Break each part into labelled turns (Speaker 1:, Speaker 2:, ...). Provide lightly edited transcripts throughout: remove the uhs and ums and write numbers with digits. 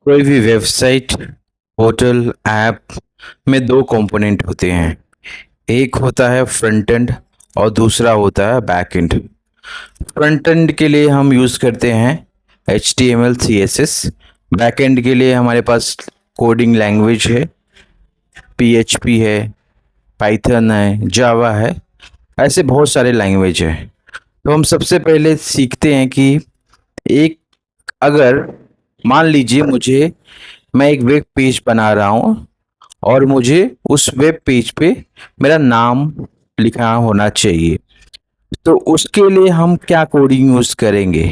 Speaker 1: कोई भी website, portal, app में दो कंपोनेंट होते हैं। एक होता है फ्रंट एंड और दूसरा होता है बैक एंड। फ्रंट एंड के लिए हम यूज़ करते हैं HTML CSS। बैक एंड के लिए हमारे पास कोडिंग लैंग्वेज है, PHP है, पाइथन है, जावा है, ऐसे बहुत सारे लैंग्वेज है। तो हम सबसे पहले सीखते हैं कि एक अगर मान लीजिए मैं एक वेब पेज बना रहा हूँ और मुझे उस वेब पेज पे मेरा नाम लिखा होना चाहिए, तो उसके लिए हम क्या कोडिंग यूज़ करेंगे?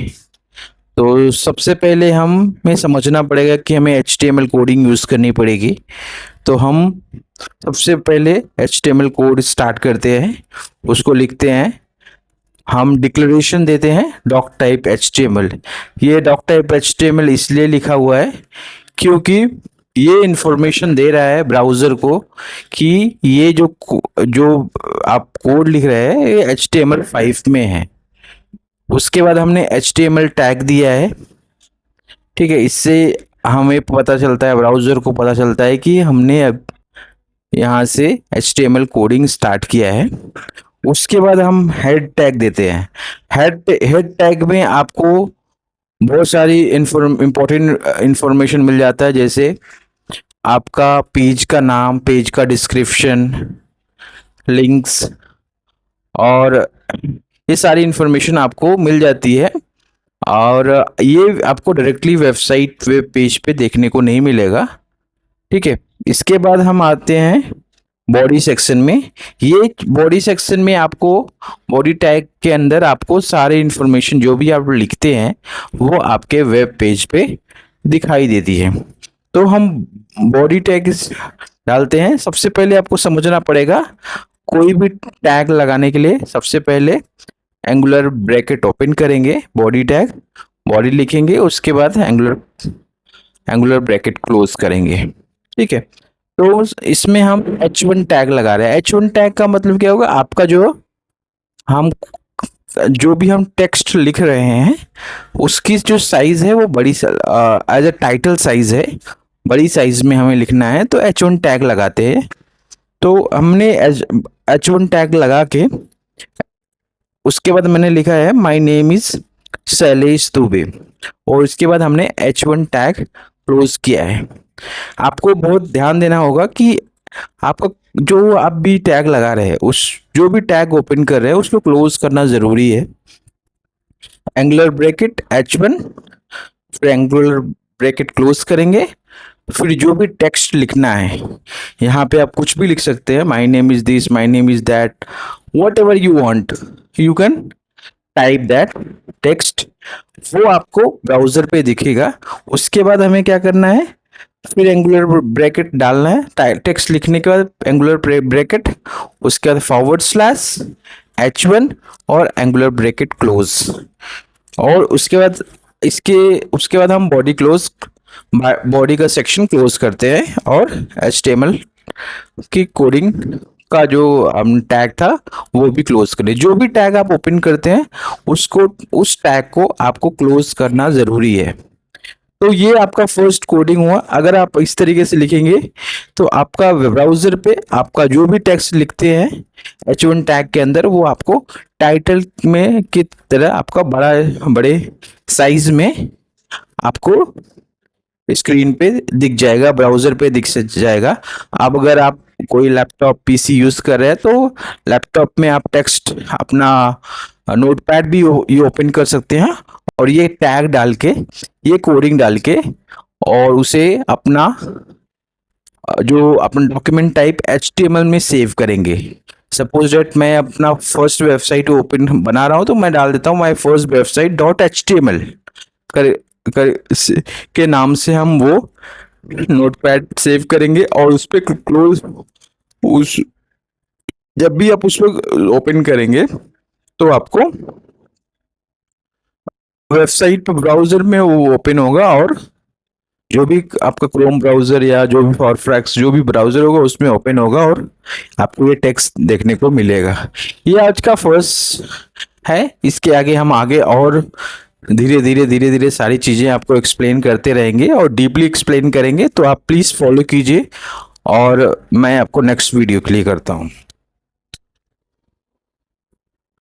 Speaker 1: तो सबसे पहले हमें समझना पड़ेगा कि हमें HTML कोडिंग यूज़ करनी पड़ेगी। तो हम सबसे पहले HTML कोड स्टार्ट करते हैं, उसको लिखते हैं। हम डिक्लेरेशन देते हैं डॉक टाइप HTML। ये डॉक टाइप HTML इसलिए लिखा हुआ है क्योंकि ये इंफॉर्मेशन दे रहा है ब्राउज़र को कि ये जो आप कोड लिख रहे हैं ये HTML5 में है। उसके बाद हमने HTML टैग दिया है। ठीक है, इससे हमें पता चलता है, ब्राउज़र को पता चलता है कि हमने अब यहाँ से HTML कोडिंग स्टार्ट किया है। उसके बाद हम हेड टैग देते हैं। हेड टैग में आपको बहुत सारी इंपॉर्टेंट इंफॉर्मेशन मिल जाता है, जैसे आपका पेज का नाम, पेज का डिस्क्रिप्शन, लिंक्स, और ये सारी इंफॉर्मेशन आपको मिल जाती है। और ये आपको डायरेक्टली वेब पेज पे देखने को नहीं मिलेगा। ठीक है, इसके बाद हम आते हैं बॉडी सेक्शन में। ये बॉडी सेक्शन में आपको बॉडी टैग के अंदर आपको सारे इंफॉर्मेशन जो भी आप लिखते हैं वो आपके वेब पेज पे दिखाई देती है। तो हम बॉडी टैग डालते हैं। सबसे पहले आपको समझना पड़ेगा, कोई भी टैग लगाने के लिए सबसे पहले एंगुलर ब्रैकेट ओपन करेंगे, बॉडी टैग, बॉडी लिखेंगे, उसके बाद एंगुलर ब्रैकेट क्लोज करेंगे। ठीक है, तो इसमें हम H1 टैग लगा रहे हैं। H1 टैग का मतलब क्या होगा? आपका हम जो भी हम टेक्स्ट लिख रहे हैं उसकी जो साइज है वो बड़ी एज अ टाइटल साइज है, बड़ी साइज में हमें लिखना है, तो H1 टैग लगाते हैं। तो हमने H1 टैग लगा के उसके बाद मैंने लिखा है my name is Shailesh Dubey, और इसके बाद हमने H1 टैग क्लोज किया है। आपको बहुत ध्यान देना होगा कि आपका जो आप भी टैग लगा रहे हैं, उस जो भी टैग ओपन कर रहे हैं उसको क्लोज करना जरूरी है। एंगुलर ब्रैकेट H1, फिर एंगुलर ब्रैकेट क्लोज करेंगे। फिर जो भी टेक्स्ट लिखना है, यहाँ पे आप कुछ भी लिख सकते हैं, my name is this, my name is that, what ever you want you can type that text. वो आपको ब्राउजर पे दिखेगा। उसके बाद हमें क्या करना है, फिर एंगुलर ब्रैकेट डालना है। टेक्स्ट लिखने के बाद एंगुलर ब्रैकेट, उसके बाद फॉरवर्ड स्लैश H1 और एंगुलर ब्रैकेट क्लोज। और उसके बाद हम बॉडी का सेक्शन क्लोज करते हैं और HTML की कोडिंग का जो हम टैग था वो भी क्लोज करें। जो भी टैग आप ओपन करते हैं उस टैग को आपको क्लोज करना जरूरी है। तो ये आपका फर्स्ट कोडिंग हुआ। अगर आप इस तरीके से लिखेंगे तो आपका ब्राउजर पे आपका जो भी टेक्स्ट लिखते हैं H1 टैग के अंदर, वो आपको टाइटल में की तरह आपका बड़े साइज में आपको स्क्रीन पे दिख जाएगा, ब्राउजर पे दिख जाएगा। अब अगर आप कोई लैपटॉप PC यूज कर रहे हैं तो लैपटॉप में आप टेक्स्ट अपना नोटपैड भी ये ओपन कर सकते हैं और ये टैग डाल के, ये कोडिंग डाल के, और उसे अपना जो अपना डॉक्यूमेंट टाइप HTML में सेव करेंगे। सपोज डेट मैं अपना फर्स्ट वेबसाइट ओपन बना रहा हूँ तो मैं डाल देता हूँ माई फर्स्ट वेबसाइट .html कर, के नाम से हम वो नोटपैड सेव करेंगे और उस पर क्लोज, उस जब भी आप उस पर ओपन करेंगे तो आपको वेबसाइट पर ब्राउजर में वो ओपन होगा, और जो भी आपका क्रोम ब्राउजर या जो भी फायरफॉक्स जो भी ब्राउजर होगा उसमें ओपन होगा और आपको ये टेक्स्ट देखने को मिलेगा। ये आज का फर्स्ट है। इसके आगे हम और धीरे धीरे सारी चीज़ें आपको एक्सप्लेन करते रहेंगे और डीपली एक्सप्लेन करेंगे, तो आप प्लीज़ फॉलो कीजिए और मैं आपको नेक्स्ट वीडियो के लिए करता हूँ।